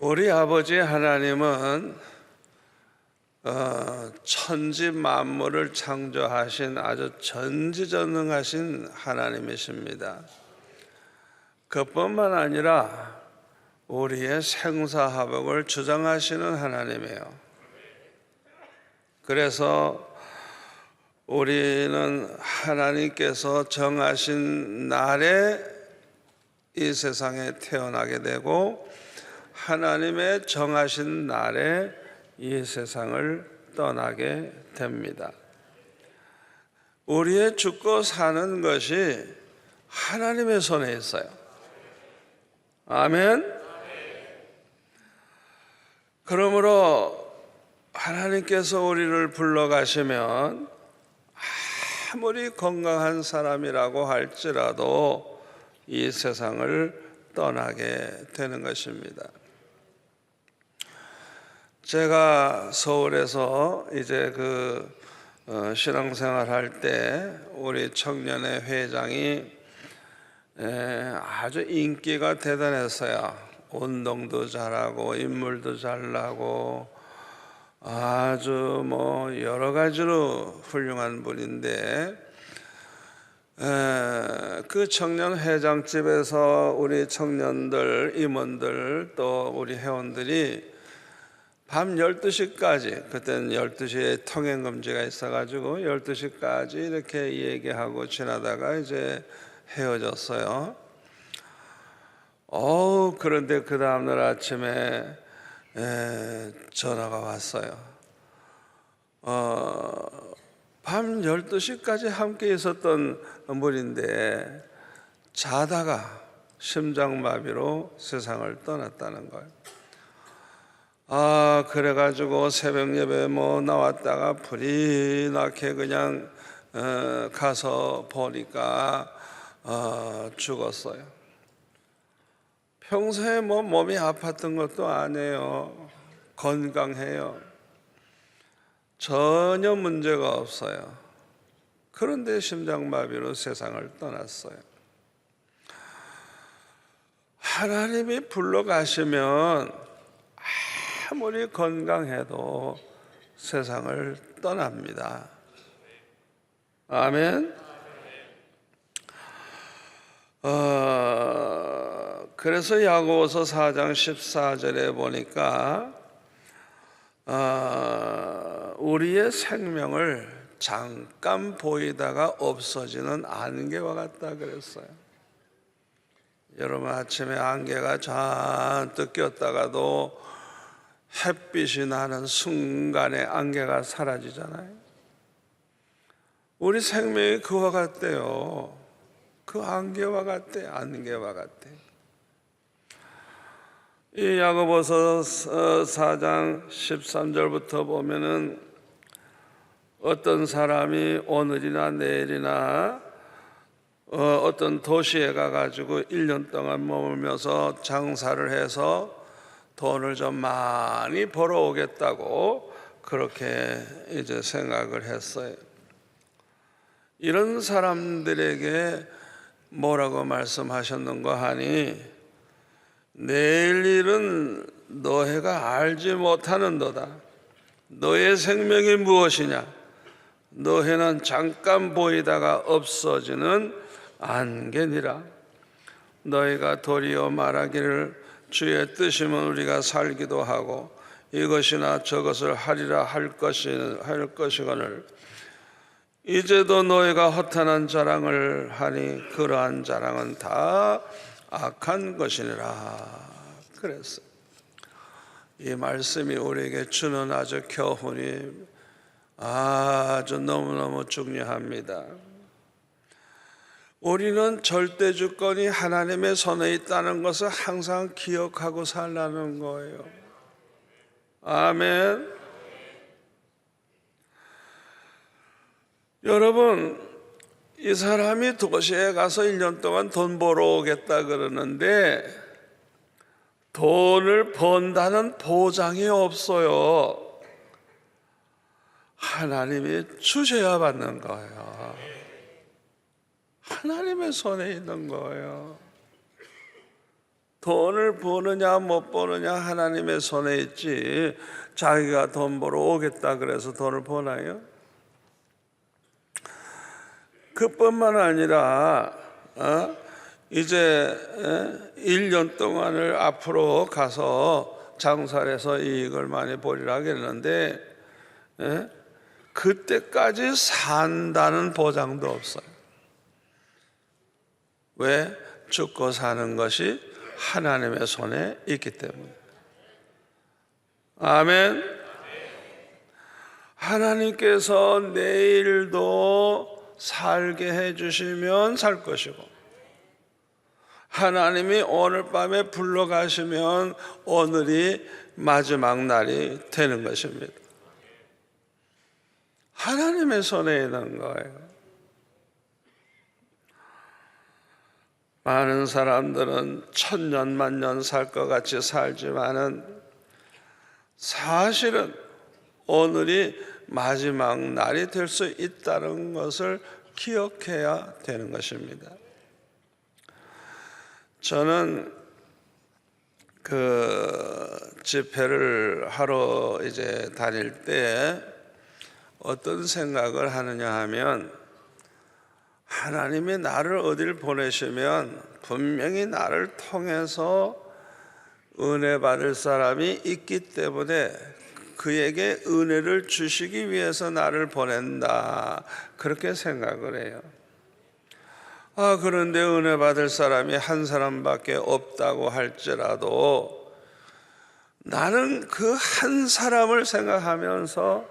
우리 아버지 하나님은 천지 만물을 창조하신 아주 전지전능하신 하나님이십니다. 그뿐만 아니라 우리의 생사화복을 주장하시는 하나님이에요. 그래서 우리는 하나님께서 정하신 날에 이 세상에 태어나게 되고 하나님의 정하신 날에 이 세상을 떠나게 됩니다. 우리의 죽고 사는 것이 하나님의 손에 있어요. 아멘. 그러므로 하나님께서 우리를 불러가시면 아무리 건강한 사람이라고 할지라도 이 세상을 떠나게 되는 것입니다. 제가 서울에서 이제 신앙생활 할 때 우리 청년회 회장이 아주 인기가 대단했어요. 운동도 잘하고 인물도 잘나고 아주 여러 가지로 훌륭한 분인데 그 청년 회장집에서 우리 청년들, 임원들 또 우리 회원들이 밤 12시까지, 그때는 12시에 통행금지가 있어가지고 12시까지 이렇게 얘기하고 지나다가 이제 헤어졌어요. 그런데 그 다음날 아침에 전화가 왔어요. 밤 12시까지 함께 있었던 분인데 자다가 심장마비로 세상을 떠났다는 거예요. 그래가지고 새벽 예배 나왔다가 불이 나게 그냥 가서 보니까 죽었어요. 평소에 몸이 아팠던 것도 아니에요. 건강해요. 전혀 문제가 없어요. 그런데 심장마비로 세상을 떠났어요. 하나님이 불러가시면 아무리 건강해도 세상을 떠납니다. 아멘. 그래서 야고보서 4장 14절에 보니까 우리의 생명을 잠깐 보이다가 없어지는 안개와 같다 그랬어요. 여러분 아침에 안개가 잔뜩 꼈다가도 햇빛이 나는 순간에 안개가 사라지잖아요. 우리 생명이 그와 같대요. 그 안개와 같대, 안개와 같대. 이 야고보서 4장 13절부터 보면은 어떤 사람이 오늘이나 내일이나 어떤 도시에 가가지고 1년 동안 머물면서 장사를 해서 돈을 좀 많이 벌어오겠다고 그렇게 이제 생각을 했어요. 이런 사람들에게 뭐라고 말씀하셨는가 하니 내일 일은 너희가 알지 못하는도다. 너의 생명이 무엇이냐? 너희는 잠깐 보이다가 없어지는 안개니라. 너희가 도리어 말하기를 주의 뜻이면 우리가 살기도 하고 이것이나 저것을 하리라 할 것이거늘 이제도 너희가 허탄한 자랑을 하니 그러한 자랑은 다 악한 것이니라 그랬어요. 이 말씀이 우리에게 주는 아주 교훈이 아주 너무너무 중요합니다. 우리는 절대 주권이 하나님의 손에 있다는 것을 항상 기억하고 살라는 거예요. 아멘. 여러분, 이 사람이 도시에 가서 1년 동안 돈 벌어오겠다 그러는데 돈을 번다는 보장이 없어요. 하나님이 주셔야 받는 거예요. 하나님의 손에 있는 거예요. 돈을 버느냐 못 버느냐 하나님의 손에 있지, 자기가 돈 벌어 오겠다 그래서 돈을 버나요? 그뿐만 아니라 이제 1년 동안을 앞으로 가서 장사를 해서 이익을 많이 벌이라 하겠는데 그때까지 산다는 보장도 없어요. 왜? 죽고 사는 것이 하나님의 손에 있기 때문에. 아멘. 하나님께서 내일도 살게 해주시면 살 것이고, 하나님이 오늘 밤에 불러가시면 오늘이 마지막 날이 되는 것입니다. 하나님의 손에 있는 거예요. 많은 사람들은 천년 만년 살 것 같이 살지만은 사실은 오늘이 마지막 날이 될 수 있다는 것을 기억해야 되는 것입니다. 저는 그 집회를 하러 이제 다닐 때 어떤 생각을 하느냐 하면, 하나님이 나를 어디를 보내시면 분명히 나를 통해서 은혜 받을 사람이 있기 때문에 그에게 은혜를 주시기 위해서 나를 보낸다, 그렇게 생각을 해요. 그런데 은혜 받을 사람이 한 사람밖에 없다고 할지라도 나는 그 한 사람을 생각하면서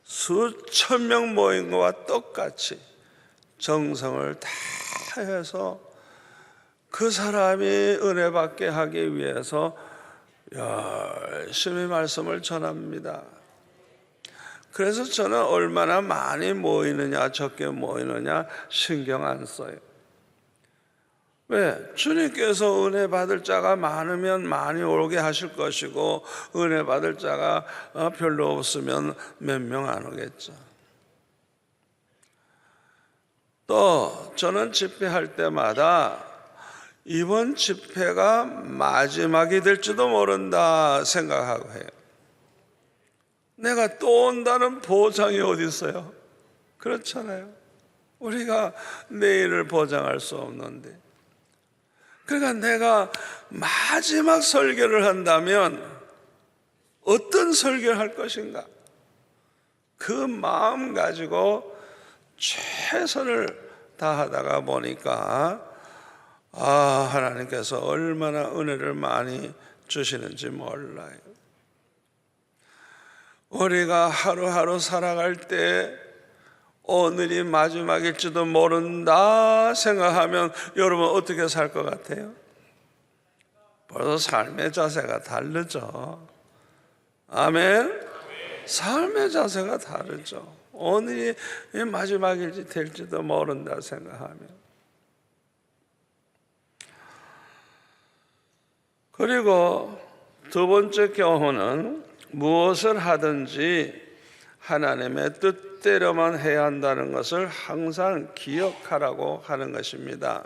수천 명 모인 것과 똑같이 정성을 다해서 그 사람이 은혜 받게 하기 위해서 열심히 말씀을 전합니다. 그래서 저는 얼마나 많이 모이느냐 적게 모이느냐 신경 안 써요. 왜? 주님께서 은혜 받을 자가 많으면 많이 오게 하실 것이고, 은혜 받을 자가 별로 없으면 몇 명 안 오겠죠. 또 저는 집회할 때마다 이번 집회가 마지막이 될지도 모른다 생각하고 해요. 내가 또 온다는 보장이 어디 있어요? 그렇잖아요. 우리가 내일을 보장할 수 없는데. 그러니까 내가 마지막 설교를 한다면 어떤 설교를 할 것인가? 그 마음 가지고 최선을 다하다가 보니까 하나님께서 얼마나 은혜를 많이 주시는지 몰라요. 우리가 하루하루 살아갈 때 오늘이 마지막일지도 모른다 생각하면 여러분 어떻게 살 것 같아요? 벌써 삶의 자세가 다르죠. 아멘. 삶의 자세가 다르죠. 오늘이 마지막일지 될지도 모른다 생각하면. 그리고 두 번째 교훈은 무엇을 하든지 하나님의 뜻대로만 해야 한다는 것을 항상 기억하라고 하는 것입니다.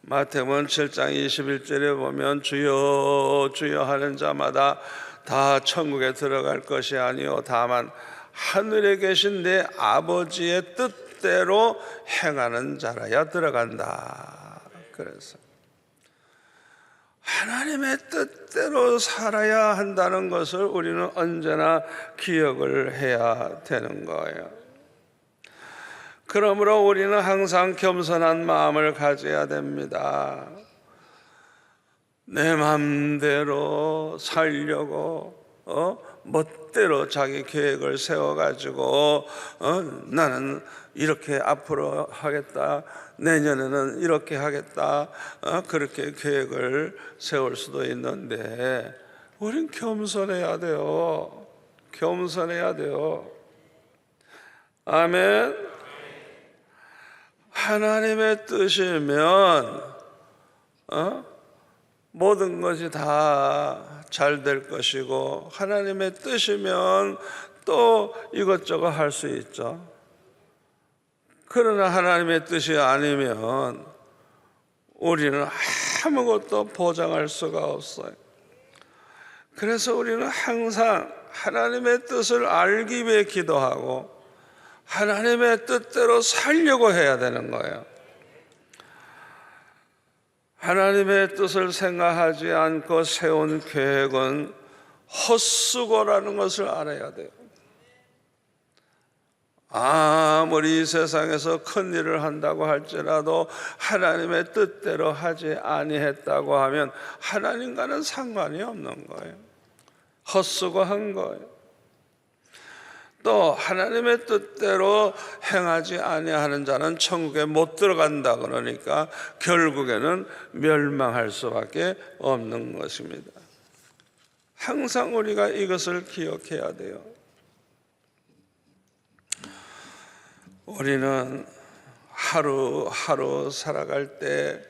마태복음 7장 21절에 보면 주여 주여 하는 자마다 다 천국에 들어갈 것이 아니요 다만 하늘에 계신 내 아버지의 뜻대로 행하는 자라야 들어간다. 그래서 하나님의 뜻대로 살아야 한다는 것을 우리는 언제나 기억을 해야 되는 거예요. 그러므로 우리는 항상 겸손한 마음을 가져야 됩니다. 내 마음대로 살려고 멋대로 자기 계획을 세워가지고 나는 이렇게 앞으로 하겠다, 내년에는 이렇게 하겠다, 그렇게 계획을 세울 수도 있는데 우린 겸손해야 돼요. 겸손해야 돼요. 아멘. 하나님의 뜻이면 모든 것이 다 잘 될 것이고, 하나님의 뜻이면 또 이것저것 할 수 있죠. 그러나 하나님의 뜻이 아니면 우리는 아무것도 보장할 수가 없어요. 그래서 우리는 항상 하나님의 뜻을 알기 위해 기도하고 하나님의 뜻대로 살려고 해야 되는 거예요. 하나님의 뜻을 생각하지 않고 세운 계획은 헛수고라는 것을 알아야 돼요. 아무리 이 세상에서 큰 일을 한다고 할지라도 하나님의 뜻대로 하지 아니했다고 하면 하나님과는 상관이 없는 거예요. 헛수고한 거예요. 또 하나님의 뜻대로 행하지 아니하는 자는 천국에 못 들어간다 그러니까 결국에는 멸망할 수밖에 없는 것입니다. 항상 우리가 이것을 기억해야 돼요. 우리는 하루하루 살아갈 때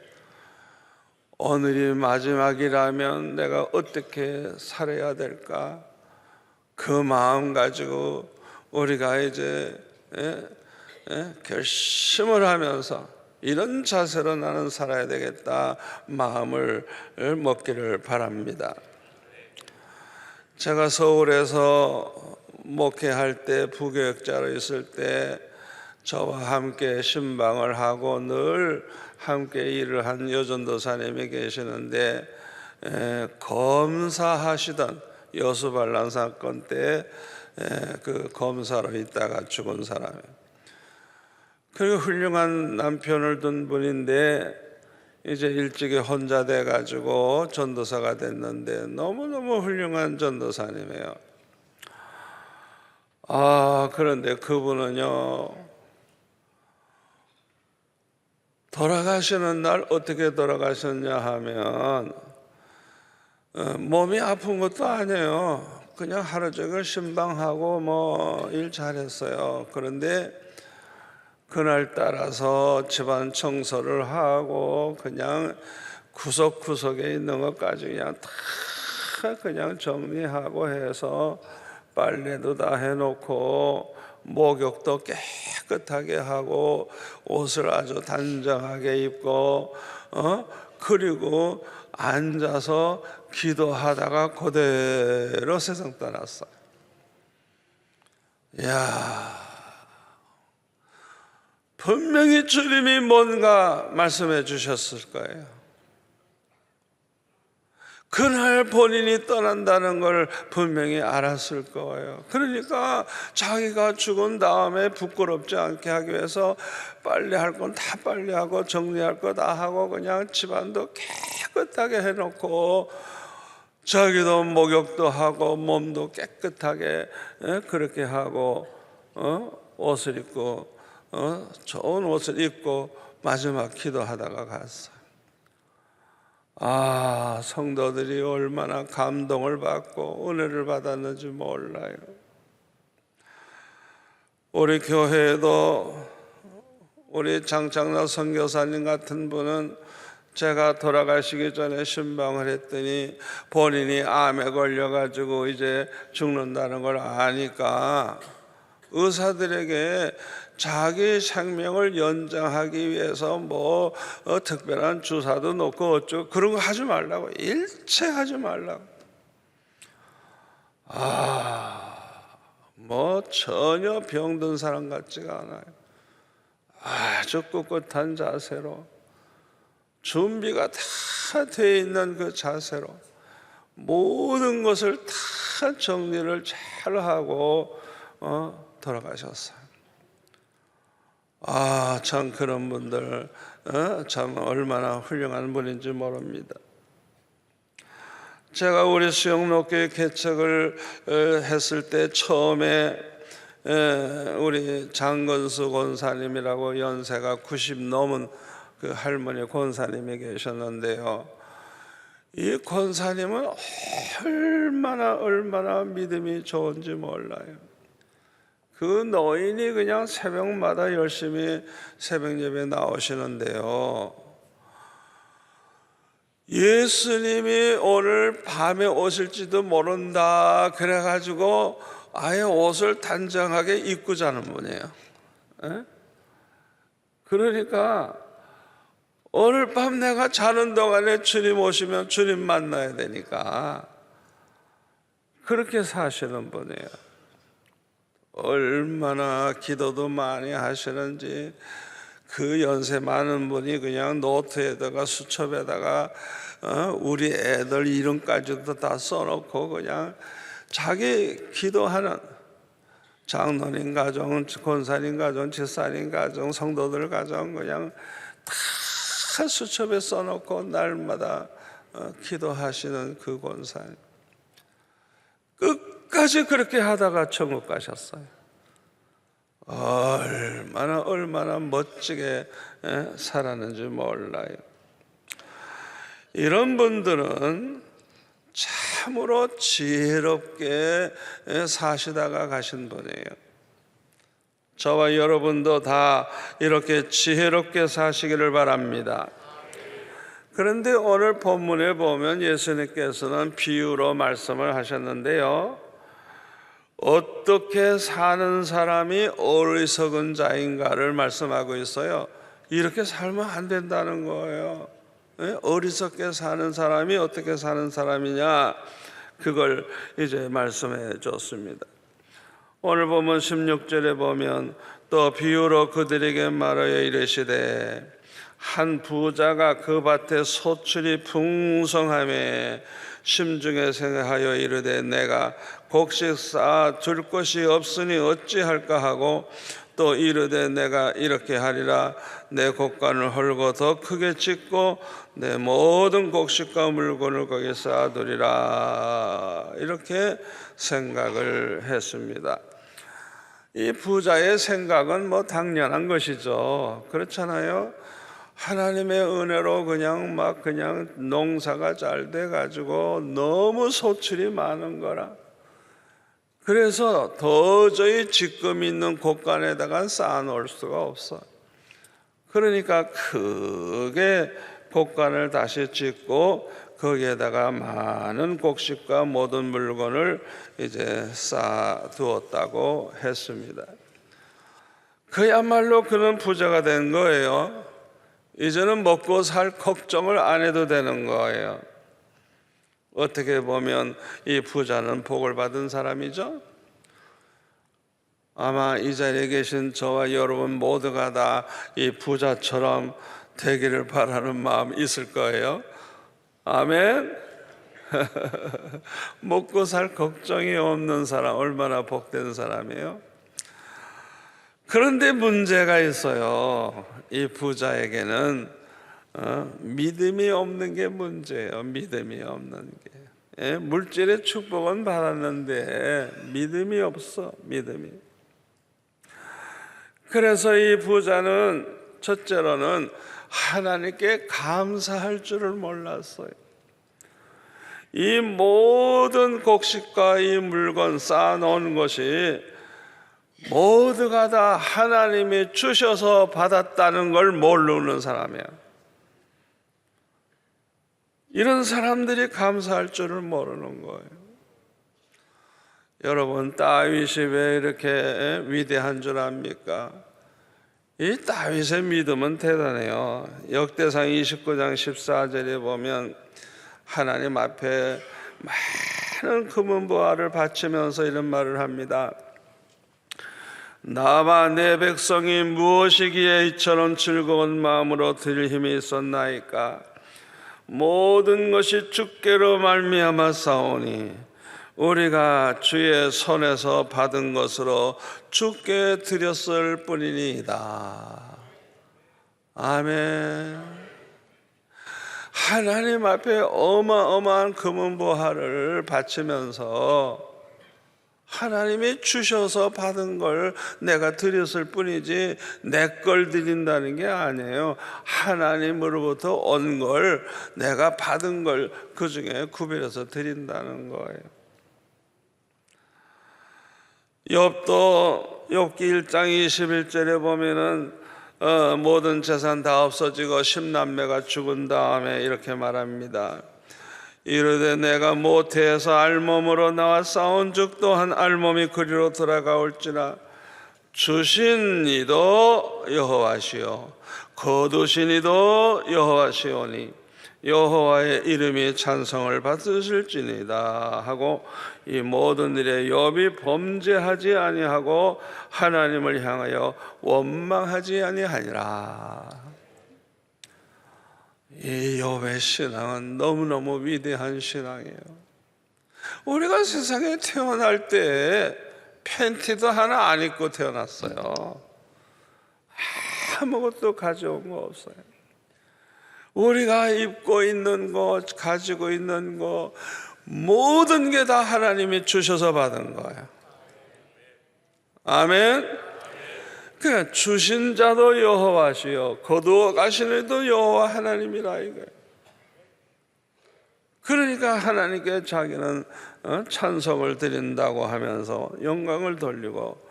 오늘이 마지막이라면 내가 어떻게 살아야 될까? 그 마음 가지고 우리가 이제 결심을 하면서 이런 자세로 나는 살아야 되겠다 마음을 먹기를 바랍니다. 제가 서울에서 목회할 때 부교역자로 있을 때 저와 함께 신방을 하고 늘 함께 일을 한 여전도사님이 계시는데 검사하시던 여수반란 사건 때 그 검사로 있다가 죽은 사람이에요. 그리고 훌륭한 남편을 둔 분인데 이제 일찍이 혼자 돼가지고 전도사가 됐는데 너무너무 훌륭한 전도사님이에요. 그런데 그분은요, 돌아가시는 날 어떻게 돌아가셨냐 하면 몸이 아픈 것도 아니에요. 그냥 하루 종일 신방하고 뭐 일 잘했어요. 그런데 그날 따라서 집안 청소를 하고 그냥 구석구석에 있는 것까지 그냥 다 그냥 정리하고 해서 빨래도 다 해놓고 목욕도 깨끗하게 하고 옷을 아주 단정하게 입고 그리고 앉아서 기도하다가 그대로 세상 떠났어요. 이야, 분명히 주님이 뭔가 말씀해 주셨을 거예요. 그날 본인이 떠난다는 걸 분명히 알았을 거예요. 그러니까 자기가 죽은 다음에 부끄럽지 않게 하기 위해서 빨래할 건 다 빨래하고 정리할 거 다 하고 그냥 집안도 깨끗하게 해놓고 자기도 목욕도 하고 몸도 깨끗하게 그렇게 하고 옷을 입고 좋은 옷을 입고 마지막 기도하다가 갔어요. 성도들이 얼마나 감동을 받고 은혜를 받았는지 몰라요. 우리 교회에도 우리 장창나 선교사님 같은 분은 제가 돌아가시기 전에 신방을 했더니 본인이 암에 걸려가지고 이제 죽는다는 걸 아니까 의사들에게 자기 생명을 연장하기 위해서 뭐 특별한 주사도 놓고 어쩌고 그런 거 하지 말라고, 일체 하지 말라고. 뭐 전혀 병든 사람 같지가 않아요. 아주 꿋꿋한 자세로 준비가 다 돼 있는 그 자세로 모든 것을 다 정리를 잘 하고 돌아가셨어요. 참 그런 분들 참 얼마나 훌륭한 분인지 모릅니다. 제가 우리 수영록교회 개척을 했을 때 처음에 우리 장건수 권사님이라고 연세가 90 넘은 그 할머니 권사님이 계셨는데요, 이 권사님은 얼마나 믿음이 좋은지 몰라요. 그 노인이 그냥 새벽마다 열심히 새벽 예배 나오시는데요, 예수님이 오늘 밤에 오실지도 모른다 그래가지고 아예 옷을 단정하게 입고 자는 분이에요. 그러니까 오늘 밤 내가 자는 동안에 주님 오시면 주님 만나야 되니까 그렇게 사시는 분이에요. 얼마나 기도도 많이 하시는지 그 연세 많은 분이 그냥 노트에다가 수첩에다가 우리 애들 이름까지도 다 써놓고 그냥 자기 기도하는 장로님 가정, 권사님 가정, 집사님 가정, 성도들 가정 그냥 다 수첩에 써놓고 날마다 기도하시는 그 권사님 끝까지 그렇게 하다가 천국 가셨어요. 얼마나 멋지게 살았는지 몰라요. 이런 분들은 참으로 지혜롭게 사시다가 가신 분이에요. 저와 여러분도 다 이렇게 지혜롭게 사시기를 바랍니다. 그런데 오늘 본문에 보면 예수님께서는 비유로 말씀을 하셨는데요, 어떻게 사는 사람이 어리석은 자인가를 말씀하고 있어요. 이렇게 살면 안 된다는 거예요. 어리석게 사는 사람이 어떻게 사는 사람이냐, 그걸 이제 말씀해 줬습니다. 오늘 보면 16절에 보면 또 비유로 그들에게 말하여 이르시되 한 부자가 그 밭에 소출이 풍성함에 심중에 생각하여 이르되 내가 곡식 쌓아 둘 곳이 없으니 어찌할까 하고 또 이르되 내가 이렇게 하리라 내 곡간을 헐고 더 크게 짓고 내 모든 곡식과 물건을 거기에 쌓아두리라, 이렇게 생각을 했습니다. 이 부자의 생각은 뭐 당연한 것이죠. 그렇잖아요. 하나님의 은혜로 그냥 농사가 잘 돼가지고 너무 소출이 많은 거라. 그래서 도저히 지금 있는 곡간에다가 쌓아놓을 수가 없어. 그러니까 크게 곡간을 다시 짓고 거기에다가 많은 곡식과 모든 물건을 이제 쌓아두었다고 했습니다. 그야말로 그는 부자가 된 거예요. 이제는 먹고 살 걱정을 안 해도 되는 거예요. 어떻게 보면 이 부자는 복을 받은 사람이죠. 아마 이 자리에 계신 저와 여러분 모두가 다 이 부자처럼 되기를 바라는 마음 있을 거예요. 아멘. 먹고 살 걱정이 없는 사람 얼마나 복된 사람이에요. 그런데 문제가 있어요. 이 부자에게는 믿음이 없는 게 문제예요. 믿음이 없는 게. 물질의 축복은 받았는데 믿음이 없어. 믿음이. 그래서 이 부자는 첫째로는 하나님께 감사할 줄을 몰랐어요. 이 모든 곡식과 이 물건 쌓아놓은 것이 모두가 다 하나님이 주셔서 받았다는 걸 모르는 사람이야. 이런 사람들이 감사할 줄을 모르는 거예요. 여러분, 다윗이 왜 이렇게 위대한 줄 압니까? 이 다윗의 믿음은 대단해요. 역대상 29장 14절에 보면 하나님 앞에 많은 금은보화를 바치면서 이런 말을 합니다. 나와 내 백성이 무엇이기에 이처럼 즐거운 마음으로 드릴 힘이 있었나이까? 모든 것이 주께로 말미암아 싸우니 우리가 주의 손에서 받은 것으로 주께 드렸을 뿐이니이다. 아멘. 하나님 앞에 어마어마한 금은보화를 바치면서 하나님이 주셔서 받은 걸 내가 드렸을 뿐이지 내 걸 드린다는 게 아니에요. 하나님으로부터 온 걸 내가 받은 걸 그 중에 구별해서 드린다는 거예요. 욥기 1장 21절에 보면은 모든 재산 다 없어지고 10남매가 죽은 다음에 이렇게 말합니다. 이르되 내가 모태에서 알몸으로 나와 싸운즉 또한 알몸이 그리로 돌아가올지라 주신 이도 여호와시요 거두신 이도 여호와시오니 여호와의 이름이 찬송을 받으실지니다 하고 이 모든 일에 욥이 범죄하지 아니하고 하나님을 향하여 원망하지 아니하니라. 이 욥의 신앙은 너무너무 위대한 신앙이에요. 우리가 세상에 태어날 때 팬티도 하나 안 입고 태어났어요. 아무것도 가져온 거 없어요. 우리가 입고 있는 거, 가지고 있는 거 모든 게 다 하나님이 주셔서 받은 거예요. 아멘. 그 주신 자도 여호와시요 거두어 가시는 이도 여호와 하나님이라 이거예요. 그러니까 하나님께 자기는 찬송을 드린다고 하면서 영광을 돌리고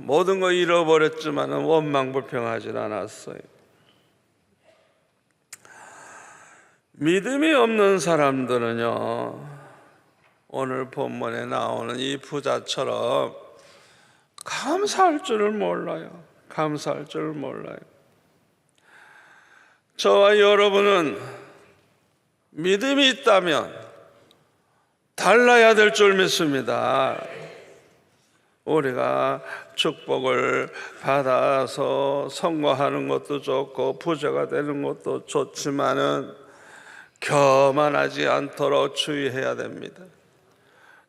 모든 거 잃어버렸지만 원망불평하지 않았어요. 믿음이 없는 사람들은요, 오늘 본문에 나오는 이 부자처럼 감사할 줄을 몰라요. 감사할 줄을 몰라요. 저와 여러분은 믿음이 있다면 달라야 될 줄 믿습니다. 우리가 축복을 받아서 성공하는 것도 좋고 부자가 되는 것도 좋지만은 교만하지 않도록 주의해야 됩니다.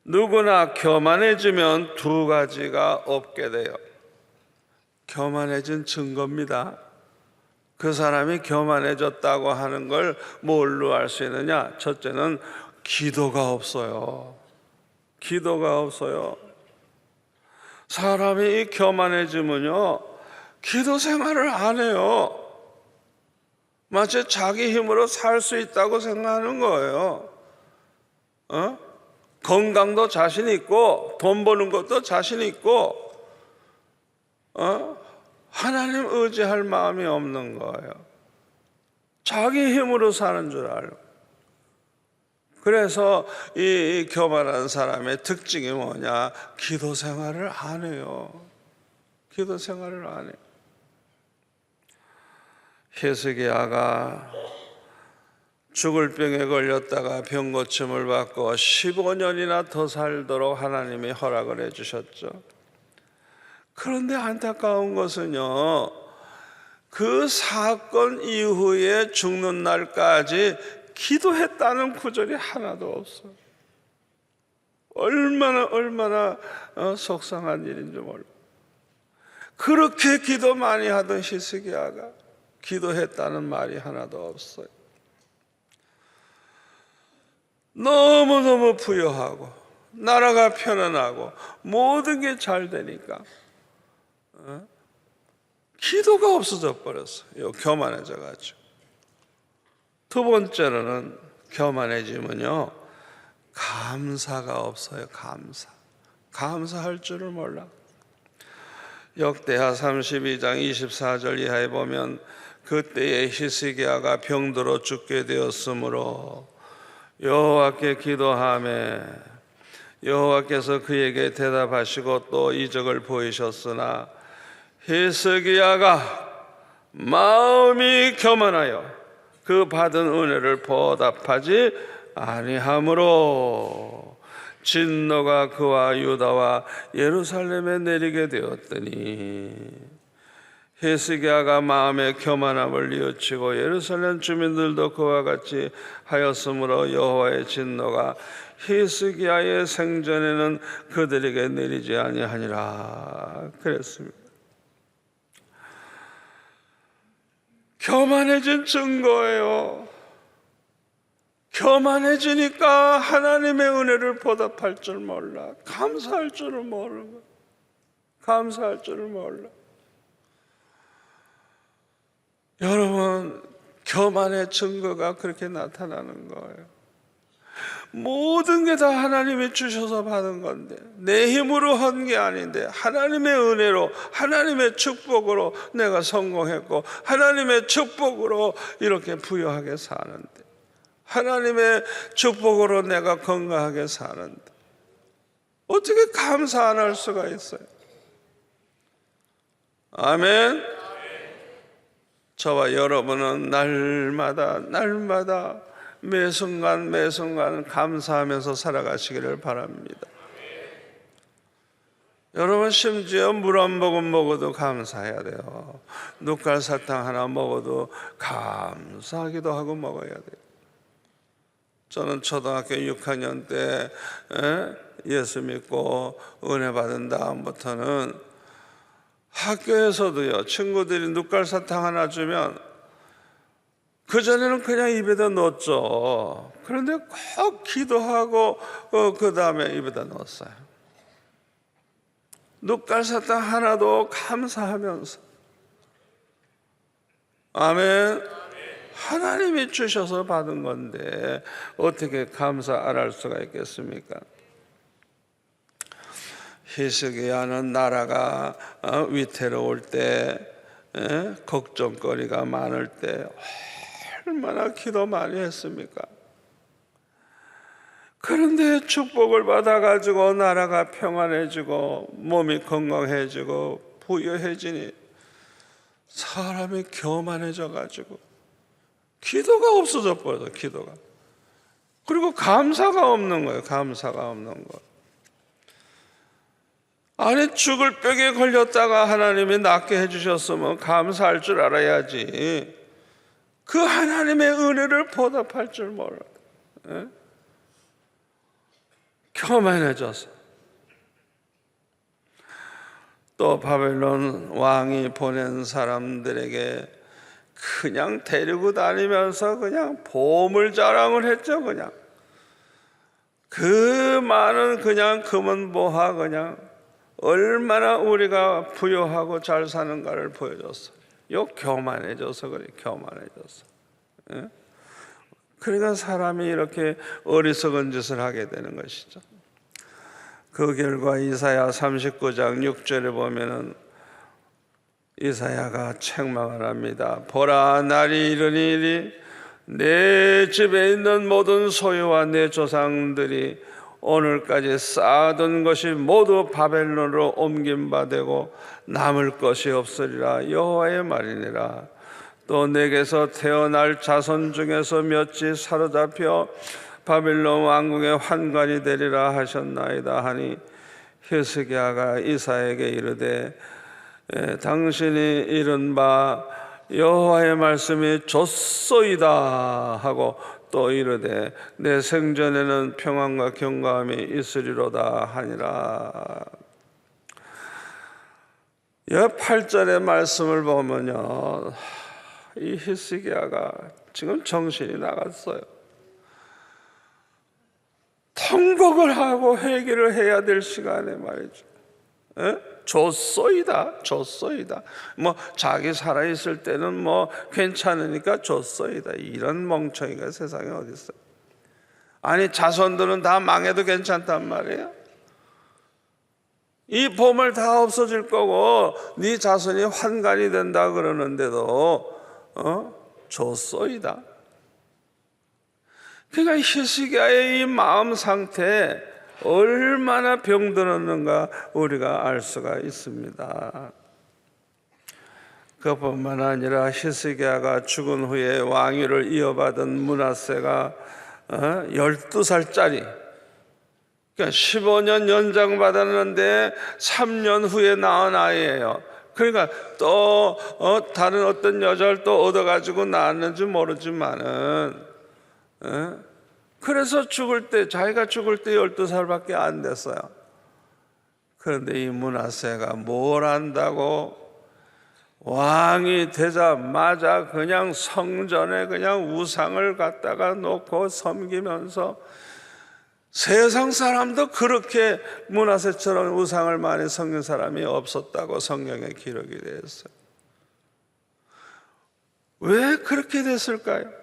누구나 교만해지면 두 가지가 없게 돼요. 교만해진 증거입니다. 그 사람이 교만해졌다고 하는 걸 뭘로 알 수 있느냐? 첫째는 기도가 없어요. 기도가 없어요. 사람이 교만해지면요, 기도 생활을 안 해요. 마치 자기 힘으로 살 수 있다고 생각하는 거예요. 건강도 자신 있고 돈 버는 것도 자신 있고 하나님 의지할 마음이 없는 거예요. 자기 힘으로 사는 줄 알고. 그래서 이 교만한 사람의 특징이 뭐냐? 기도 생활을 안 해요. 기도 생활을 안 해요. 히스기야가 죽을 병에 걸렸다가 병 고침을 받고 15년이나 더 살도록 하나님이 허락을 해주셨죠. 그런데 안타까운 것은요, 그 사건 이후에 죽는 날까지 기도했다는 구절이 하나도 없어요. 얼마나 속상한 일인지 몰라. 그렇게 기도 많이 하던 히스기야가 기도했다는 말이 하나도 없어요. 너무너무 부유하고 나라가 편안하고 모든 게 잘 되니까 기도가 없어져 버렸어요. 교만해져 가지고. 두 번째로는 교만해지면요, 감사가 없어요. 감사할 줄을 몰라. 역대하 32장 24절 이하에 보면 그때에 히스기야가 병들어 죽게 되었으므로 여호와께 기도하매 여호와께서 그에게 대답하시고 또 이적을 보이셨으나 히스기야가 마음이 교만하여 그 받은 은혜를 보답하지 아니하므로 진노가 그와 유다와 예루살렘에 내리게 되었더니 히스기야가 마음의 교만함을 뉘우치고 예루살렘 주민들도 그와 같이 하였으므로 여호와의 진노가 히스기야의 생전에는 그들에게 내리지 아니하니라 그랬습니다. 교만해진 증거예요. 교만해지니까 하나님의 은혜를 보답할 줄 몰라. 감사할 줄을 모르고. 감사할 줄을 몰라. 여러분, 교만의 증거가 그렇게 나타나는 거예요. 모든 게 다 하나님이 주셔서 받은 건데 내 힘으로 한 게 아닌데 하나님의 은혜로 하나님의 축복으로 내가 성공했고 하나님의 축복으로 이렇게 부유하게 사는데 하나님의 축복으로 내가 건강하게 사는데 어떻게 감사 안 할 수가 있어요? 아멘. 저와 여러분은 날마다 매 순간 감사하면서 살아가시기를 바랍니다. 여러분, 심지어 물 한 모금 먹어도 감사해야 돼요. 눕갈 사탕 하나 먹어도 감사하기도 하고 먹어야 돼요. 저는 초등학교 6학년 때 예수 믿고 은혜 받은 다음부터는 학교에서도요, 친구들이 눕갈 사탕 하나 주면 그전에는 그냥 입에다 넣었죠. 그런데 꼭 기도하고 그 다음에 입에다 넣었어요. 눕갈 사탕 하나도 감사하면서. 아멘. 하나님이 주셔서 받은 건데 어떻게 감사 안 할 수가 있겠습니까? 히스기야는 나라가 위태로울 때, 걱정거리가 많을 때 얼마나 기도 많이 했습니까? 그런데 축복을 받아가지고 나라가 평안해지고 몸이 건강해지고 부유해지니 사람이 교만해져가지고 기도가 없어져 버려요. 기도가. 그리고 감사가 없는 거예요. 감사가 없는 거. 아니, 죽을 벽에 걸렸다가 하나님이 낫게 해주셨으면 감사할 줄 알아야지. 그 하나님의 은혜를 보답할 줄 몰라. 교만해져서. 또 바벨론 왕이 보낸 사람들에게 그냥 데리고 다니면서 그냥 보물 자랑을 했죠. 그냥 그 많은 그냥 금은보화, 그냥 얼마나 우리가 부유하고 잘 사는가를 보여줬어요. 교만해져서 그래. 교만해져서. 그러니까 사람이 이렇게 어리석은 짓을 하게 되는 것이죠. 그 결과 이사야 39장 6절에 보면은 이사야가 책망을 합니다. 보라, 날이 이르니 내 집에 있는 모든 소유와 내 조상들이 오늘까지 쌓아둔 것이 모두 바벨론으로 옮긴 바 되고 남을 것이 없으리라. 여호와의 말이니라. 또 내게서 태어날 자손 중에서 몇이 사로잡혀 바벨론 왕궁의 환관이 되리라 하셨나이다 하니, 히스기야가 이사야에게 이르되 당신이 이른 바 여호와의 말씀이 좋소이다 하고 또 이르되 내 생전에는 평안과 경감이 있으리로다 하니라. 8절의 말씀을 보면요, 이 히스기야가 지금 정신이 나갔어요. 통곡을 하고 회개를 해야 될 시간에 말이죠. 좋소이다. 뭐 자기 살아있을 때는 뭐 괜찮으니까 좋소이다. 이런 멍청이가 세상에 어디 있어요? 아니, 자손들은 다 망해도 괜찮단 말이에요. 이 보물 다 없어질 거고 네 자손이 환관이 된다 그러는데도 좋소이다. 그러니까 히스기야의 이 마음 상태 얼마나 병들었는가 우리가 알 수가 있습니다. 그뿐만 아니라 히스기야가 죽은 후에 왕위를 이어받은 므낫세가 12살짜리, 그러니까 15년 연장받았는데 3년 후에 낳은 아이예요. 그러니까 또 다른 어떤 여자를 또 얻어가지고 낳았는지 모르지만은, 그래서 자기가 죽을 때 12살밖에 안 됐어요. 그런데 이 므낫세가 뭘 안다고 왕이 되자마자 그냥 성전에 그냥 우상을 갖다가 놓고 섬기면서, 세상 사람도 그렇게 므낫세처럼 우상을 많이 섬긴 사람이 없었다고 성경에 기록이 되어 있어요. 왜 그렇게 됐을까요?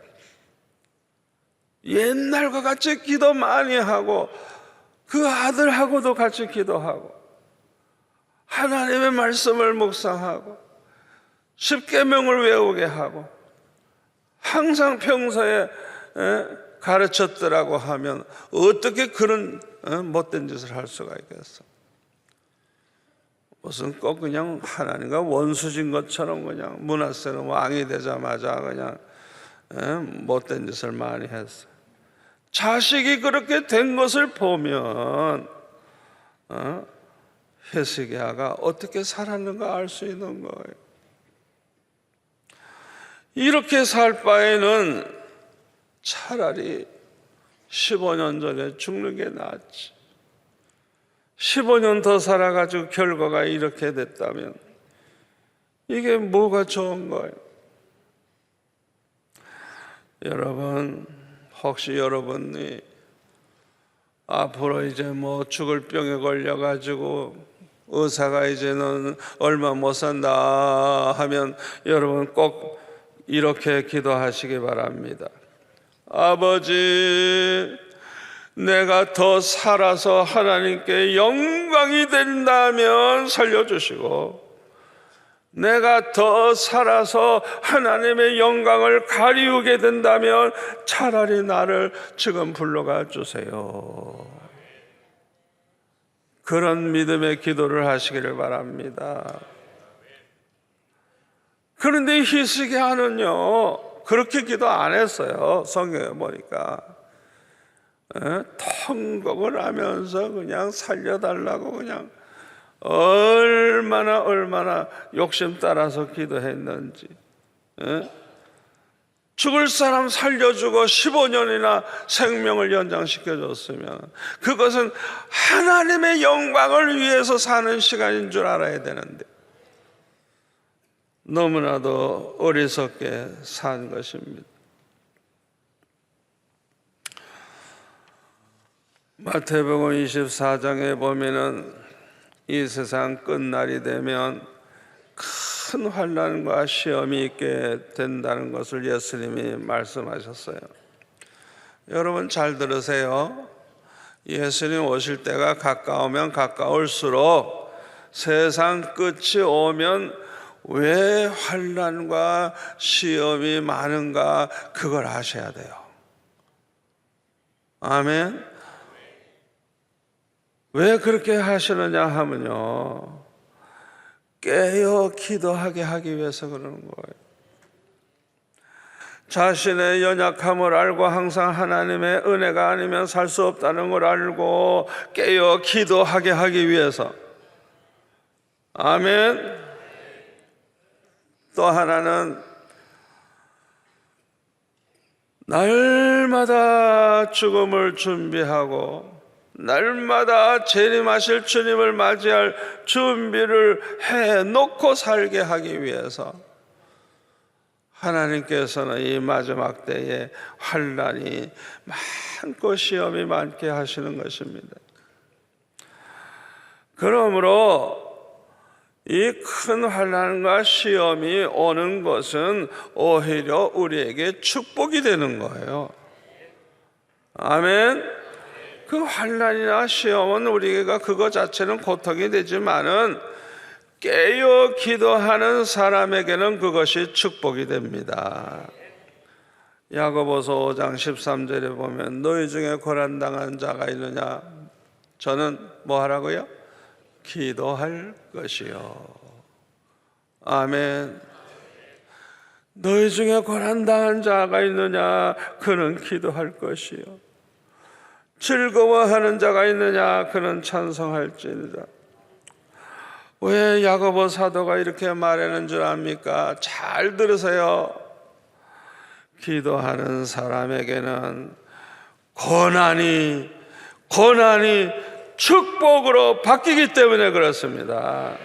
옛날과 같이 기도 많이 하고 그 아들하고도 같이 기도하고 하나님의 말씀을 묵상하고 십계명을 외우게 하고 항상 평소에 가르쳤더라고 하면 어떻게 그런 못된 짓을 할 수가 있겠어? 무슨 꼭 그냥 하나님과 원수진 것처럼 그냥 므낫세는 왕이 되자마자 그냥 못된 짓을 많이 했어요. 자식이 그렇게 된 것을 보면 히스기야가 어떻게 살았는가 알 수 있는 거예요. 이렇게 살 바에는 차라리 15년 전에 죽는 게 낫지. 15년 더 살아가지고 결과가 이렇게 됐다면 이게 뭐가 좋은 거예요? 여러분, 혹시 여러분이 앞으로 이제 뭐 죽을 병에 걸려가지고 의사가 이제는 얼마 못 산다 하면 여러분 꼭 이렇게 기도하시기 바랍니다. 아버지, 내가 더 살아서 하나님께 영광이 된다면 살려주시고, 내가 더 살아서 하나님의 영광을 가리우게 된다면 차라리 나를 지금 불러가 주세요. 그런 믿음의 기도를 하시기를 바랍니다. 그런데 히스기야는요 그렇게 기도 안 했어요. 성경에 보니까 통곡을 하면서 그냥 살려달라고 그냥 얼마나 욕심 따라서 기도했는지. 죽을 사람 살려주고 15년이나 생명을 연장시켜줬으면 그것은 하나님의 영광을 위해서 사는 시간인 줄 알아야 되는데 너무나도 어리석게 산 것입니다. 마태복음 24장에 보면은 이 세상 끝날이 되면 큰 환난과 시험이 있게 된다는 것을 예수님이 말씀하셨어요. 여러분 잘 들으세요. 예수님 오실 때가 가까우면 가까울수록 세상 끝이 오면 왜 환난과 시험이 많은가 그걸 아셔야 돼요. 아멘. 왜 그렇게 하시느냐 하면요 깨어 기도하게 하기 위해서 그러는 거예요. 자신의 연약함을 알고 항상 하나님의 은혜가 아니면 살 수 없다는 걸 알고 깨어 기도하게 하기 위해서. 아멘. 또 하나는 날마다 죽음을 준비하고 날마다 재림하실 주님을 맞이할 준비를 해놓고 살게 하기 위해서 하나님께서는 이 마지막 때에 환난이 많고 시험이 많게 하시는 것입니다. 그러므로 이 큰 환난과 시험이 오는 것은 오히려 우리에게 축복이 되는 거예요. 아멘. 그 환난이나 시험은 우리가 그거 자체는 고통이 되지만은 깨어 기도하는 사람에게는 그것이 축복이 됩니다. 야고보서 5장 13절에 보면 너희 중에 고난당한 자가 있느냐? 저는 뭐 하라고요? 기도할 것이요. 아멘. 너희 중에 고난당한 자가 있느냐? 그는 기도할 것이요. 즐거워하는 자가 있느냐? 그는 찬송할지니라. 왜 야고보 사도가 이렇게 말하는 줄 압니까? 잘 들으세요. 기도하는 사람에게는 고난이 축복으로 바뀌기 때문에 그렇습니다.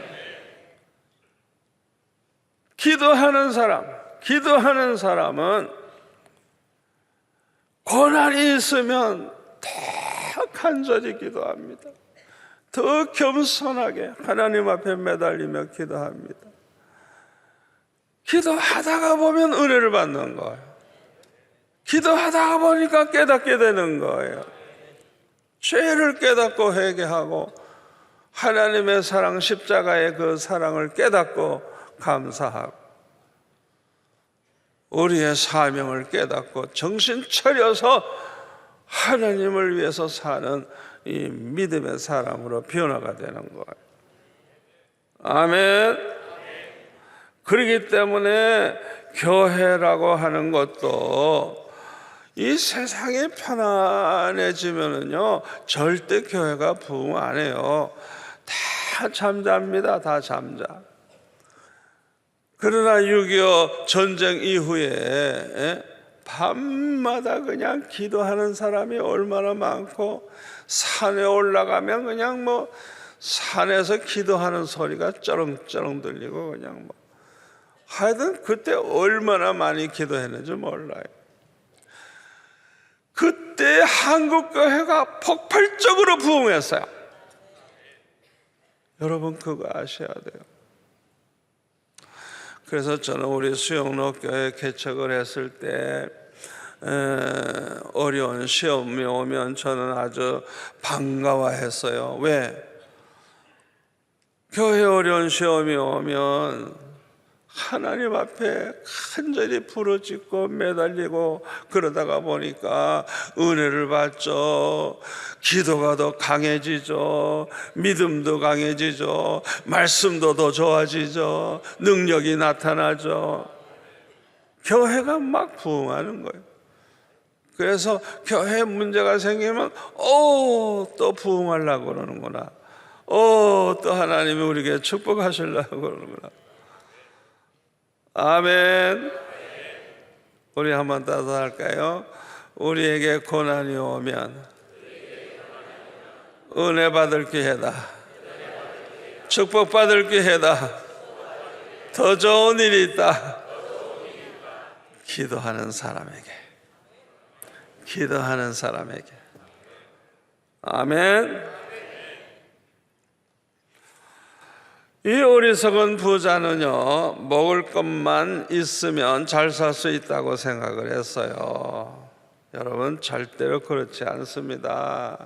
기도하는 사람은 고난이 있으면 더 간절히 기도합니다. 더 겸손하게 하나님 앞에 매달리며 기도합니다. 기도하다가 보면 은혜를 받는 거예요. 기도하다가 보니까 깨닫게 되는 거예요. 죄를 깨닫고 회개하고 하나님의 사랑, 십자가의 그 사랑을 깨닫고 감사하고 우리의 사명을 깨닫고 정신 차려서 하나님을 위해서 사는 이 믿음의 사람으로 변화가 되는 거예요. 아멘. 그렇기 때문에 교회라고 하는 것도 이 세상이 편안해지면은요 절대 교회가 부흥 안 해요. 다 잠잡니다. 다 잠자. 그러나 6.25 전쟁 이후에 밤마다 그냥 기도하는 사람이 얼마나 많고, 산에 올라가면 그냥 뭐 산에서 기도하는 소리가 쩌렁쩌렁 들리고, 그냥 뭐 하여튼 그때 얼마나 많이 기도했는지 몰라요. 그때 한국교회가 폭발적으로 부흥했어요. 여러분 그거 아셔야 돼요. 그래서 저는 우리 수영로 교회 개척을 했을 때 어려운 시험이 오면 저는 아주 반가워했어요. 왜? 교회 어려운 시험이 오면 하나님 앞에 간절히 부르짖고 매달리고 그러다가 보니까 은혜를 받죠. 기도가 더 강해지죠. 믿음도 강해지죠. 말씀도 더 좋아지죠. 능력이 나타나죠. 교회가 막 부흥하는 거예요. 그래서 교회에 문제가 생기면 또 부흥하려고 그러는구나. 또 하나님이 우리에게 축복하시려고 그러는구나. 아멘. 우리 한번 따서 할까요? 우리에게 고난이 오면 은혜 받을 기회다. 축복 받을 기회다. 더 좋은 일이 있다. 기도하는 사람에게. 기도하는 사람에게. 아멘. 이 어리석은 부자는요, 먹을 것만 있으면 잘 살 수 있다고 생각을 했어요. 여러분 절대로 그렇지 않습니다.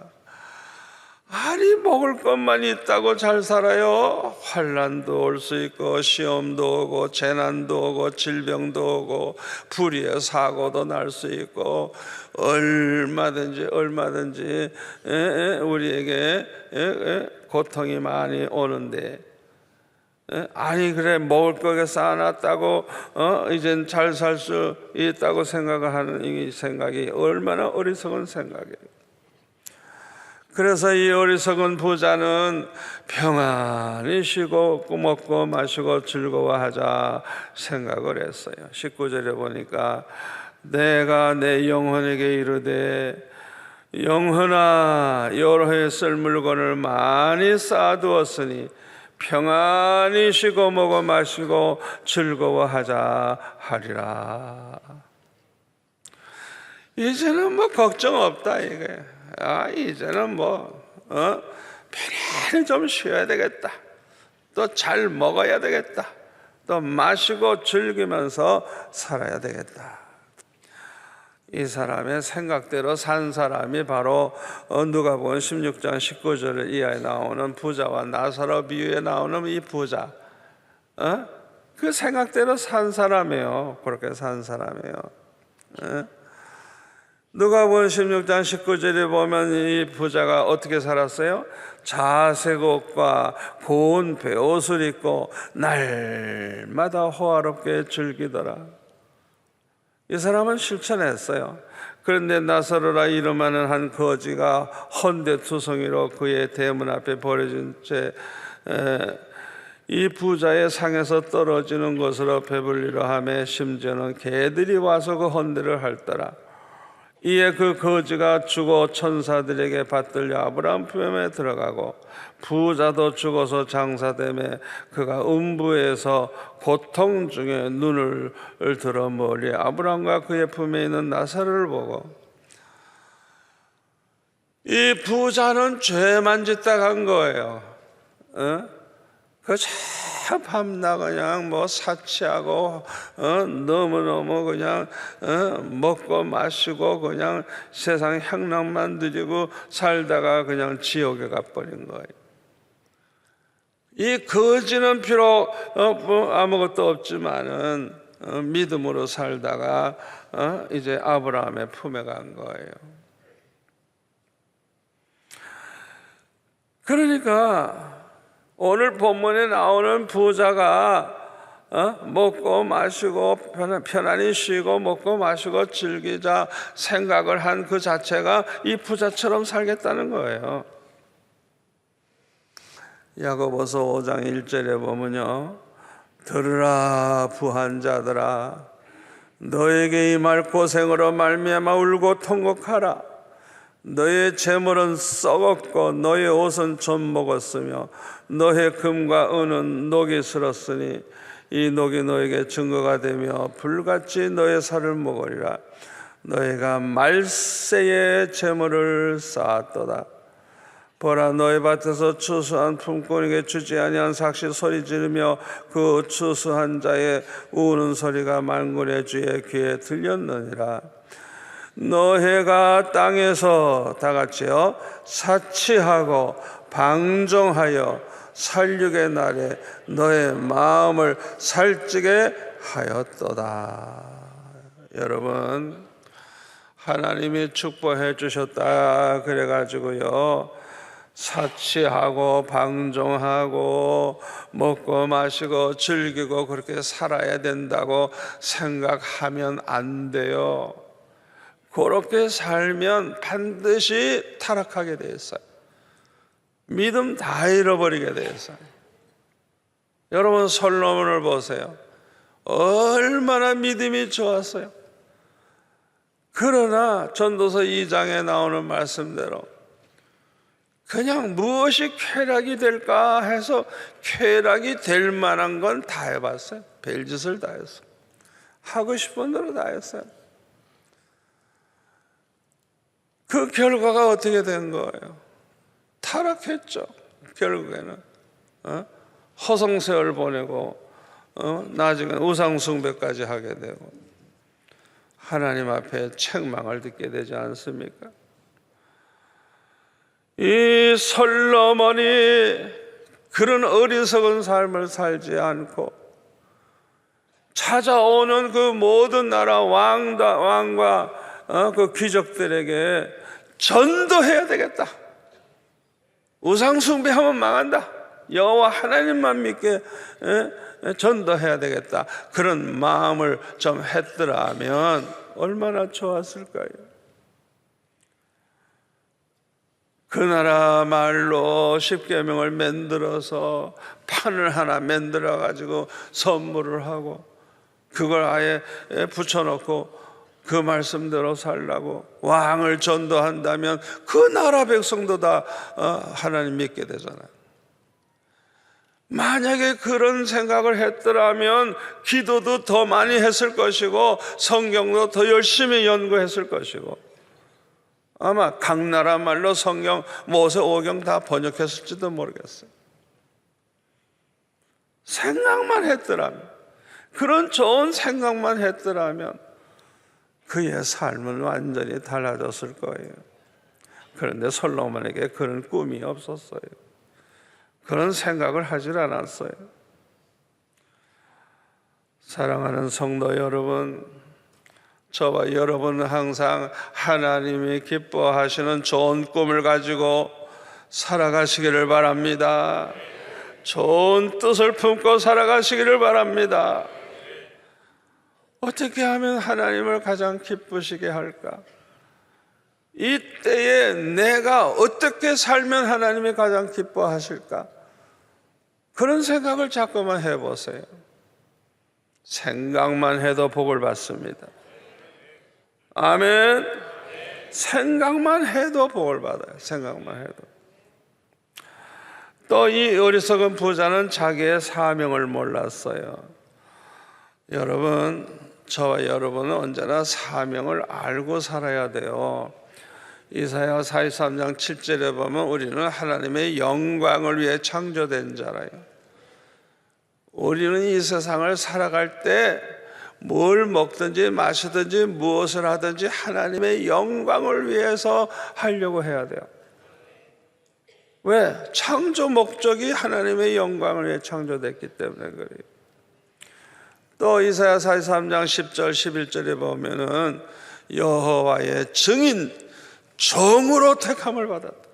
아니 먹을 것만 있다고 잘 살아요? 환난도 올 수 있고 시험도 오고 재난도 오고 질병도 오고 불의의 사고도 날 수 있고 얼마든지 우리에게 고통이 많이 오는데, 아니 그래 먹을 거게 쌓아놨다고 이젠 잘 살 수 있다고 생각하는 이 생각이 얼마나 어리석은 생각이에요. 그래서 이 어리석은 부자는 평안히 쉬고 먹고 마시고 즐거워하자 생각을 했어요. 19절에 보니까 내가 내 영혼에게 이르되 영혼아 여러 해 쓸 물건을 많이 쌓아두었으니 평안히 쉬고 먹어 마시고 즐거워하자 하리라. 이제는 뭐 걱정 없다 이게. 이제는 뭐 편안히 좀 쉬어야 되겠다. 또 잘 먹어야 되겠다. 또 마시고 즐기면서 살아야 되겠다. 이 사람의 생각대로 산 사람이 바로 누가복음 16장 19절 이하에 나오는 부자와 나사로 비유에 나오는 이 부자, 그 생각대로 산 사람이에요. 그렇게 산 사람이에요. 누가복음 16장 19절에 보면 이 부자가 어떻게 살았어요? 자색 옷과 고운 베옷을 입고 날마다 호화롭게 즐기더라. 이 사람은 실천했어요. 그런데 나사로라 이름하는 한 거지가 헌데투성이로 그의 대문 앞에 버려진 채 이 부자의 상에서 떨어지는 것으로 배불리려 하며 심지어는 개들이 와서 그 헌데를 핥더라. 이에 그 거지가 죽어 천사들에게 받들려 아브라함 품에 들어가고 부자도 죽어서 장사되매 그가 음부에서 고통 중에 눈을 들어 멀리 아브라함과 그의 품에 있는 나사로를 보고, 이 부자는 죄만 짓다 간 거예요. 그 밤낮 그냥 뭐 사치하고 너무너무 그냥 먹고 마시고 그냥 세상 향락만 누리고 살다가 그냥 지옥에 가버린 거예요. 이 거지는 비록 아무것도 없지만은 믿음으로 살다가 이제 아브라함의 품에 간 거예요. 그러니까 오늘 본문에 나오는 부자가 먹고 마시고 편안히 쉬고 먹고 마시고 즐기자 생각을 한 그 자체가 이 부자처럼 살겠다는 거예요. 야고보서 5장 1절에 보면요, 들으라 부한 자들아, 너에게 임할 고생으로 말미암아 울고 통곡하라. 너의 재물은 썩었고 너의 옷은 좀 먹었으며 너의 금과 은은 녹이 슬었으니 이 녹이 너에게 증거가 되며 불같이 너의 살을 먹으리라. 너희가 말세에 재물을 쌓았도다. 보라, 너희 밭에서 추수한 품꾼에게 주지 아니한 삭시 소리 지르며 그 추수한 자의 우는 소리가 만군의 주의 귀에 들렸느니라. 너희가 땅에서 다 같이요 사치하고 방종하여 살육의 날에 너의 마음을 살찌게 하였도다. 여러분, 하나님이 축복해 주셨다 그래가지고요 사치하고 방종하고 먹고 마시고 즐기고 그렇게 살아야 된다고 생각하면 안 돼요. 그렇게 살면 반드시 타락하게 돼 있어요. 믿음 다 잃어버리게 돼 있어요. 여러분, 솔로몬을 보세요. 얼마나 믿음이 좋았어요. 그러나 전도서 2장에 나오는 말씀대로 그냥 무엇이 쾌락이 될까 해서 쾌락이 될 만한 건 다 해봤어요. 별짓을 다 했어요. 하고 싶은 대로 다 했어요. 그 결과가 어떻게 된 거예요? 타락했죠. 결국에는 허송세월 보내고 나중에 우상숭배까지 하게 되고 하나님 앞에 책망을 듣게 되지 않습니까? 이 솔로몬이 그런 어리석은 삶을 살지 않고 찾아오는 그 모든 나라 왕과 그 귀족들에게 전도해야 되겠다. 우상 숭배하면 망한다. 여호와 하나님만 믿게 전도해야 되겠다. 그런 마음을 좀 했더라면 얼마나 좋았을까요? 그 나라 말로 십계명을 만들어서 판을 하나 만들어 가지고 선물을 하고 그걸 아예 붙여놓고 그 말씀대로 살라고 왕을 전도한다면 그 나라 백성도 다 하나님 믿게 되잖아요. 만약에 그런 생각을 했더라면 기도도 더 많이 했을 것이고 성경도 더 열심히 연구했을 것이고 아마 각 나라 말로 성경 모세 5경 다 번역했을지도 모르겠어요. 생각만 했더라면, 그런 좋은 생각만 했더라면 그의 삶은 완전히 달라졌을 거예요. 그런데 솔로몬에게 그런 꿈이 없었어요. 그런 생각을 하질 않았어요. 사랑하는 성도 여러분, 저와 여러분은 항상 하나님이 기뻐하시는 좋은 꿈을 가지고 살아가시기를 바랍니다. 좋은 뜻을 품고 살아가시기를 바랍니다. 어떻게 하면 하나님을 가장 기쁘시게 할까? 이때에 내가 어떻게 살면 하나님이 가장 기뻐하실까? 그런 생각을 자꾸만 해보세요. 생각만 해도 복을 받습니다. 아멘. 생각만 해도 복을 받아요. 생각만 해도. 또 이 어리석은 부자는 자기의 사명을 몰랐어요. 여러분, 저와 여러분은 언제나 사명을 알고 살아야 돼요. 이사야 43장 7절에 보면 우리는 하나님의 영광을 위해 창조된 자라요. 우리는 이 세상을 살아갈 때 뭘 먹든지 마시든지 무엇을 하든지 하나님의 영광을 위해서 하려고 해야 돼요. 왜? 창조 목적이 하나님의 영광을 위해 창조됐기 때문에 그래요. 또 이사야 43장 10절 11절에 보면은 여호와의 증인 종으로 택함을 받았다.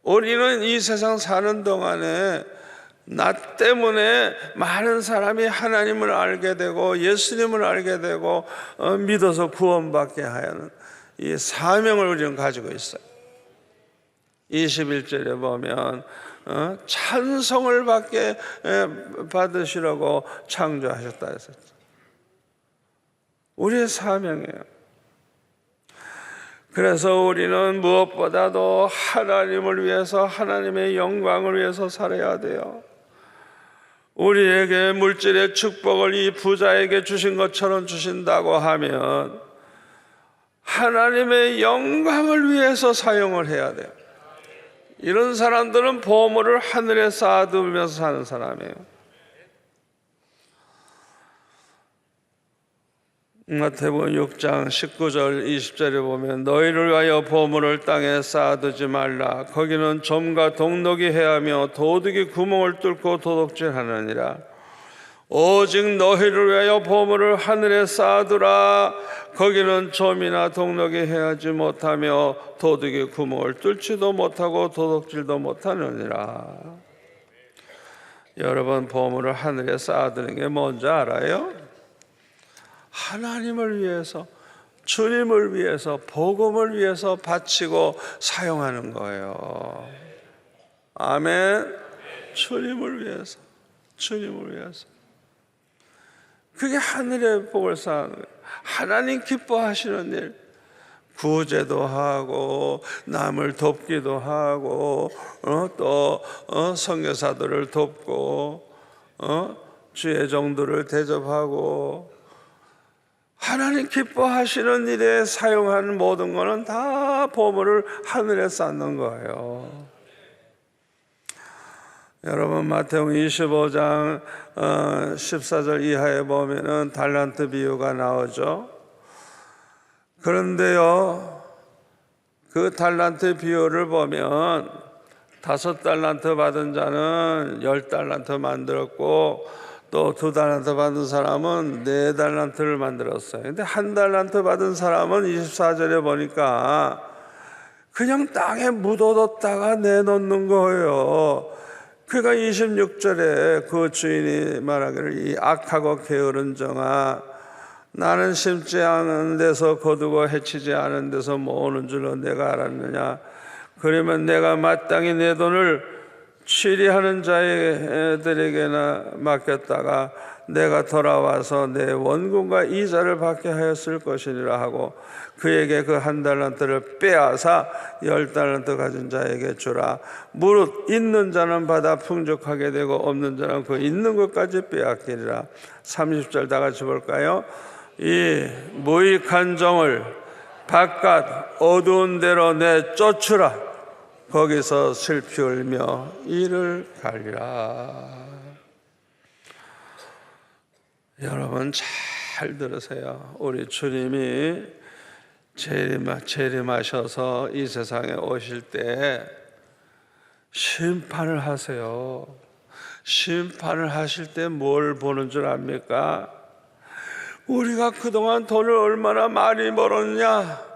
우리는 이 세상 사는 동안에 나 때문에 많은 사람이 하나님을 알게 되고 예수님을 알게 되고 믿어서 구원받게 하는 이 사명을 우리는 가지고 있어요. 21절에 보면 찬송을 받으시려고 창조하셨다 했었죠. 우리의 사명이에요. 그래서 우리는 무엇보다도 하나님을 위해서, 하나님의 영광을 위해서 살아야 돼요. 우리에게 물질의 축복을 이 부자에게 주신 것처럼 주신다고 하면 하나님의 영광을 위해서 사용을 해야 돼요. 이런 사람들은 보물을 하늘에 쌓아두면서 사는 사람이에요. 마태복음 6장 19절 20절에 보면 너희를 위하여 보물을 땅에 쌓아두지 말라. 거기는 점과 동록이 해하며 도둑이 구멍을 뚫고 도둑질하느니라. 오직 너희를 위하여 보물을 하늘에 쌓아두라. 거기는 점이나 동록이 해하지 못하며 도둑이 구멍을 뚫지도 못하고 도둑질도 못하느니라. 여러분, 보물을 하늘에 쌓아두는 게 뭔지 알아요? 하나님을 위해서, 주님을 위해서, 복음을 위해서 바치고 사용하는 거예요. 아멘. 주님을 위해서, 주님을 위해서. 그게 하늘의 복을 쌓는 거예요. 하나님 기뻐하시는 일, 구제도 하고 남을 돕기도 하고 또 선교사들을 돕고 주의 종들을 대접하고 하나님 기뻐하시는 일에 사용하는 모든 것은 다 보물을 하늘에 쌓는 거예요. 여러분, 마태복음 25장 14절 이하에 보면은 달란트 비유가 나오죠. 그런데요, 그 달란트 비유를 보면 5달란트 받은 자는 10달란트 만들었고 또 2달란트 받은 사람은 4달란트를 만들었어요. 근데 1달란트 받은 사람은 24절에 보니까 그냥 땅에 묻어뒀다가 내놓는 거예요. 그러니까 26절에 그 주인이 말하기를 이 악하고 게으른 종아, 나는 심지 않은 데서 거두고 해치지 않은 데서 모으는 줄로 내가 알았느냐. 그러면 내가 마땅히 내 돈을 취리하는 자들에게나 맡겼다가 내가 돌아와서 내 원금과 이자를 받게 하였을 것이니라 하고 그에게 그 1달란트를 빼앗아 10달란트 가진 자에게 주라. 무릇 있는 자는 받아 풍족하게 되고 없는 자는 그 있는 것까지 빼앗기리라. 30절 다 같이 볼까요? 이 무익한 종을 바깥 어두운 데로 내쫓으라. 거기서 슬피 울며 이를 갈리라. 여러분 잘 들으세요. 우리 주님이 재림하셔서 이 세상에 오실 때 심판을 하세요. 심판을 하실 때 뭘 보는 줄 압니까? 우리가 그동안 돈을 얼마나 많이 벌었냐,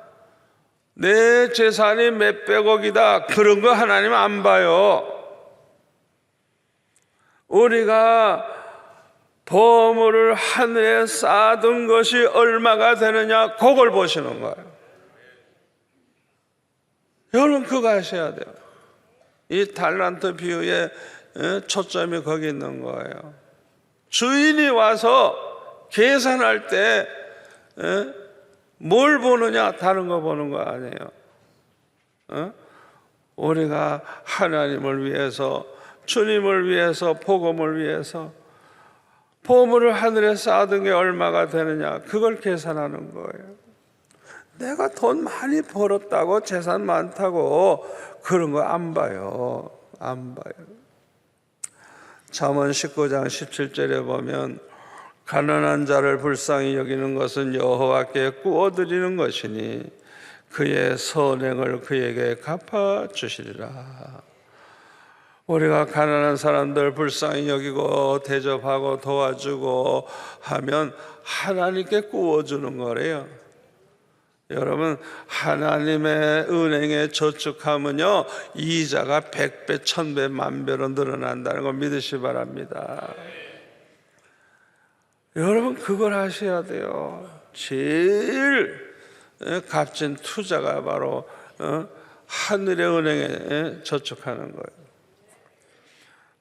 내 재산이 몇백억이다, 그런 거 하나님 안 봐요. 우리가 보물을 하늘에 쌓아둔 것이 얼마가 되느냐, 그걸 보시는 거예요. 여러분 그거 하셔야 돼요. 이 달란트 비유의 초점이 거기 있는 거예요. 주인이 와서 계산할 때 뭘 보느냐, 다른 거 보는 거 아니에요. 우리가 하나님을 위해서, 주님을 위해서, 복음을 위해서 보물을 하늘에 쌓아둔 게 얼마가 되느냐, 그걸 계산하는 거예요. 내가 돈 많이 벌었다고, 재산 많다고 그런 거 안 봐요. 안 봐요. 잠언 19장 17절에 보면 가난한 자를 불쌍히 여기는 것은 여호와께 구워드리는 것이니 그의 선행을 그에게 갚아주시리라. 우리가 가난한 사람들 불쌍히 여기고 대접하고 도와주고 하면 하나님께 구워주는 거래요. 여러분, 하나님의 은행에 저축하면요 이자가 100배, 1000배, 만배로 늘어난다는 걸 믿으시 바랍니다. 여러분, 그걸 하셔야 돼요. 제일 값진 투자가 바로 하늘의 은행에 저축하는 거예요.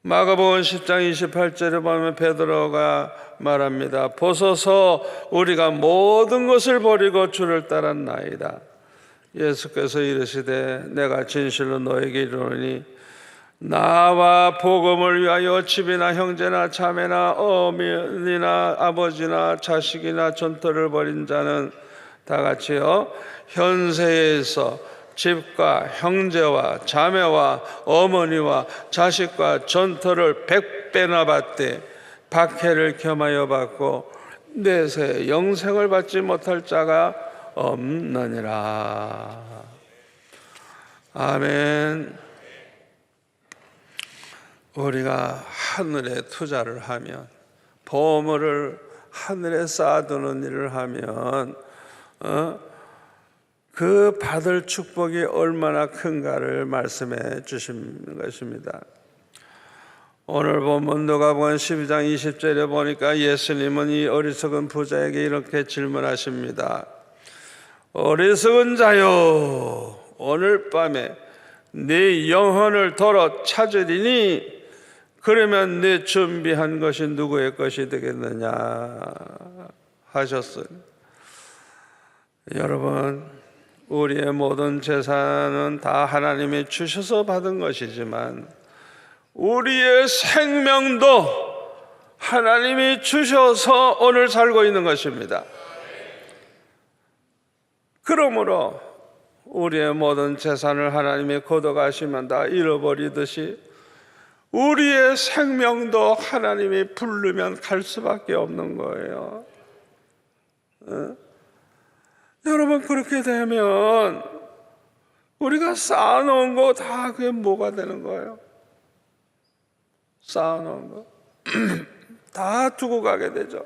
마가복음 10장 28절에 보면 베드로가 말합니다. 보소서, 우리가 모든 것을 버리고 주를 따랐나이다. 예수께서 이르시되 내가 진실로 너에게 이르노니 나와 복음을 위하여 집이나 형제나 자매나 어머니나 아버지나 자식이나 전토를 벌인 자는 다 같이요 현세에서 집과 형제와 자매와 어머니와 자식과 전토를 100배나 받되 박해를 겸하여 받고 내세 영생을 받지 못할 자가 없느니라. 아멘. 우리가 하늘에 투자를 하면, 보물을 하늘에 쌓아두는 일을 하면 그 받을 축복이 얼마나 큰가를 말씀해 주시는 것입니다. 오늘 본문 누가복음 12장 20절에 보니까 예수님은 이 어리석은 부자에게 이렇게 질문하십니다. 어리석은 자요, 오늘 밤에 네 영혼을 도로 찾으리니 그러면 네 준비한 것이 누구의 것이 되겠느냐 하셨어요. 여러분, 우리의 모든 재산은 다 하나님이 주셔서 받은 것이지만 우리의 생명도 하나님이 주셔서 오늘 살고 있는 것입니다. 그러므로 우리의 모든 재산을 하나님이 걷어가시면 다 잃어버리듯이 우리의 생명도 하나님이 부르면 갈 수밖에 없는 거예요. 여러분, 그렇게 되면 우리가 쌓아놓은 거 다 그게 뭐가 되는 거예요? 쌓아놓은 거 다 두고 가게 되죠.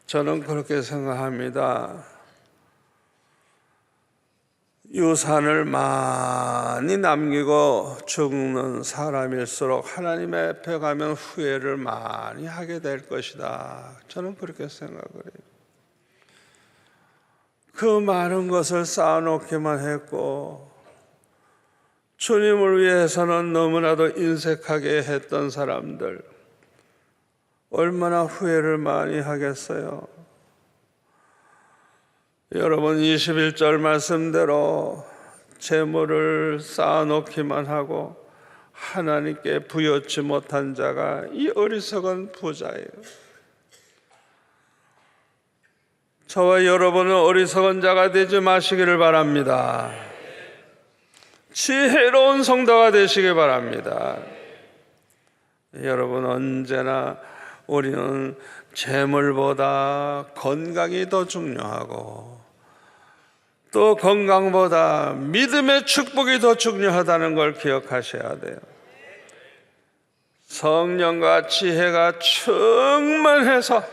저는 그렇게 생각합니다. 유산을 많이 남기고 죽는 사람일수록 하나님 앞에 가면 후회를 많이 하게 될 것이다. 저는 그렇게 생각을 해요. 그 많은 것을 쌓아놓기만 했고 주님을 위해서는 너무나도 인색하게 했던 사람들 얼마나 후회를 많이 하겠어요. 여러분, 21절 말씀대로 재물을 쌓아놓기만 하고 하나님께 부여치 못한 자가 이 어리석은 부자예요. 저와 여러분은 어리석은 자가 되지 마시기를 바랍니다. 지혜로운 성도가 되시기 바랍니다. 여러분, 언제나 우리는 재물보다 건강이 더 중요하고 또 건강보다 믿음의 축복이 더 중요하다는 걸 기억하셔야 돼요. 성령과 지혜가 충만해서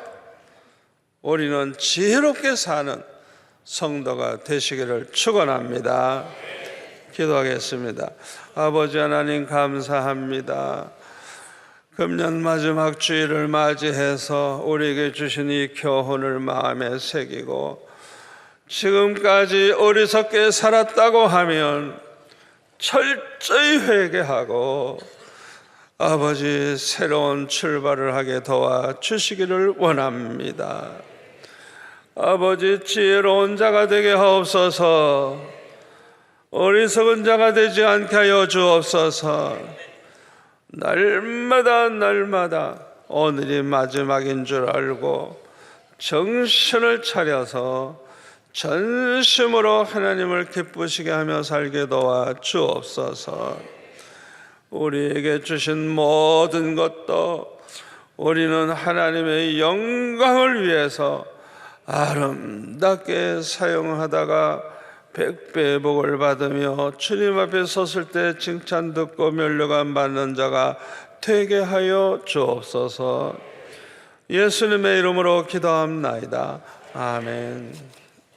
우리는 지혜롭게 사는 성도가 되시기를 축원합니다. 기도하겠습니다. 아버지 하나님, 감사합니다. 금년 마지막 주일을 맞이해서 우리에게 주신 이 교훈을 마음에 새기고 지금까지 어리석게 살았다고 하면 철저히 회개하고 아버지 새로운 출발을 하게 도와주시기를 원합니다. 아버지, 지혜로운 자가 되게 하옵소서. 어리석은 자가 되지 않게 하여 주옵소서. 날마다 오늘이 마지막인 줄 알고 정신을 차려서 전심으로 하나님을 기쁘시게 하며 살게 도와 주옵소서. 우리에게 주신 모든 것도 우리는 하나님의 영광을 위해서 아름답게 사용하다가 100배의 복을 받으며 주님 앞에 섰을 때 칭찬 듣고 면류관 받는 자가 되게 하여 주옵소서. 예수님의 이름으로 기도합나이다. 아멘.